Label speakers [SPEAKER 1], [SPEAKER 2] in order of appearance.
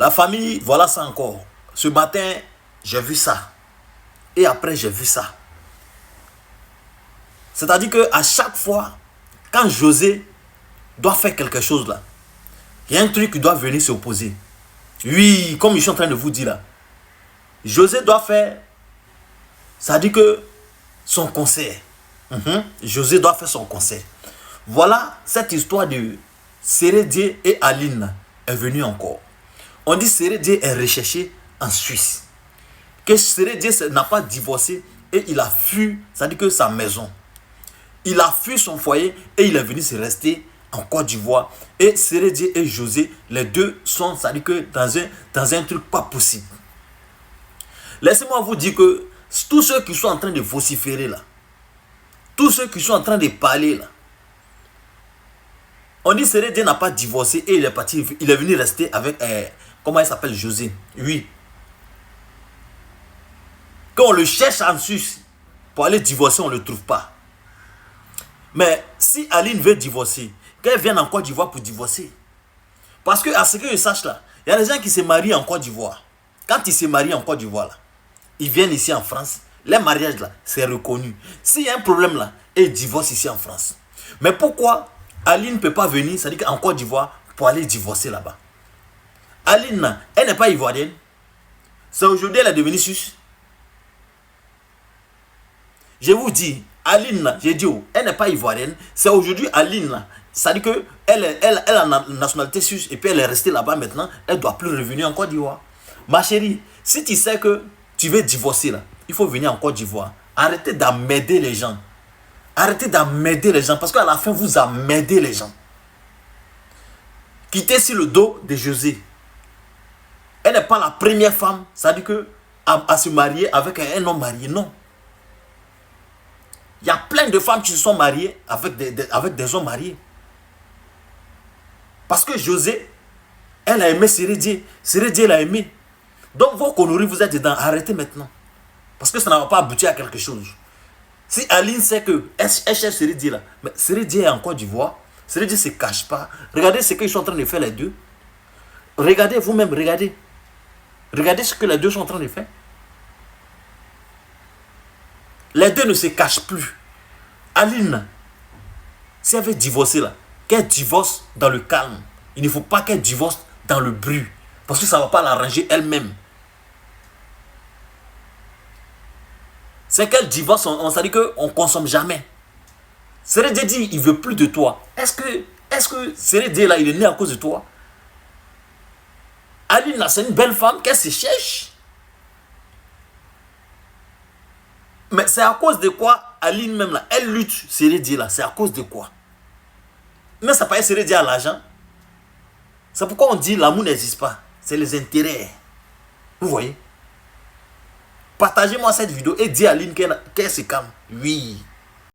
[SPEAKER 1] La famille, voilà ça encore. Ce matin, j'ai vu ça. Et après, j'ai vu ça. C'est-à-dire qu'à chaque fois, quand José doit faire quelque chose là, il y a un truc qui doit venir s'opposer. Oui, comme je suis en train de vous dire là. José doit faire, ça dit que son concert. José doit faire son concert. Voilà, cette histoire de Sérédié et Aline est venue encore. On dit Sérédié est recherché en Suisse. Que Sérédié n'a pas divorcé et il a fui, ça dit que sa maison. Il a fui son foyer et il est venu se rester en Côte d'Ivoire. Et Sérédié et José, les deux sont, ça dit que dans un truc pas possible. Laissez-moi vous dire que tous ceux qui sont en train de vociférer là, tous ceux qui sont en train de parler là, on dit Sérédié n'a pas divorcé et il est parti, il est venu rester avec, comment il s'appelle, José. Oui. Quand on le cherche en Suisse pour aller divorcer, on ne le trouve pas. Mais si Aline veut divorcer, qu'elle vienne en Côte d'Ivoire pour divorcer. Parce que, à ce que je sache là, il y a des gens qui se marient en Côte d'Ivoire. Quand ils se marient en Côte d'Ivoire là, ils viennent ici en France. Les mariages là, c'est reconnu. S'il y a un problème là, ils divorcent ici en France. Mais pourquoi Aline ne peut pas venir, c'est-à-dire en Côte d'Ivoire, pour aller divorcer là-bas? Aline, elle n'est pas ivoirienne. C'est aujourd'hui elle est devenue suisse. Je vous dis, Aline, j'ai dit, elle n'est pas ivoirienne. C'est aujourd'hui Aline, ça dit qu'elle a la nationalité suisse et puis elle est restée là-bas maintenant. Elle ne doit plus revenir en Côte d'Ivoire. Ma chérie, si tu sais que tu veux divorcer là, il faut venir en Côte d'Ivoire. Arrêtez d'emmerder les gens. Arrêtez d'emmerder les gens parce qu'à la fin, vous emmerdez les gens. Quittez sur le dos de José. Elle n'est pas la première femme, ça dit que à se marier avec un homme marié, non. Il y a plein de femmes qui se sont mariées avec des hommes mariés. Parce que José, elle a aimé Sérédié. Sérédié l'a aimé. Donc vos conneries, vous êtes dedans. Arrêtez maintenant. Parce que ça n'a pas abouti à quelque chose. Si Aline sait que elle cherche Sérédié là, mais Sérédié est en Côte d'Ivoire. Sérédié ne se cache pas. Regardez ce qu'ils sont en train de faire les deux. Regardez vous-même, regardez. Regardez ce que les deux sont en train de faire. Les deux ne se cachent plus. Aline, si elle veut divorcer là, qu'elle divorce dans le calme. Il ne faut pas qu'elle divorce dans le bruit. Parce que ça ne va pas l'arranger elle-même. C'est qu'elle divorce, on s'est dit qu'on ne consomme jamais. Sérédié dit, il ne veut plus de toi. Est-ce que Sérédié là, il est né à cause de toi? Aline là, c'est une belle femme qu'elle se cherche. Mais c'est à cause de quoi Aline même là, elle lutte Sérédié là, c'est à cause de quoi? Mais ça paraît Sérédié à l'argent. C'est pourquoi on dit l'amour n'existe pas. C'est les intérêts. Vous voyez? Partagez-moi cette vidéo et dis à Aline qu'elle se calme. Oui.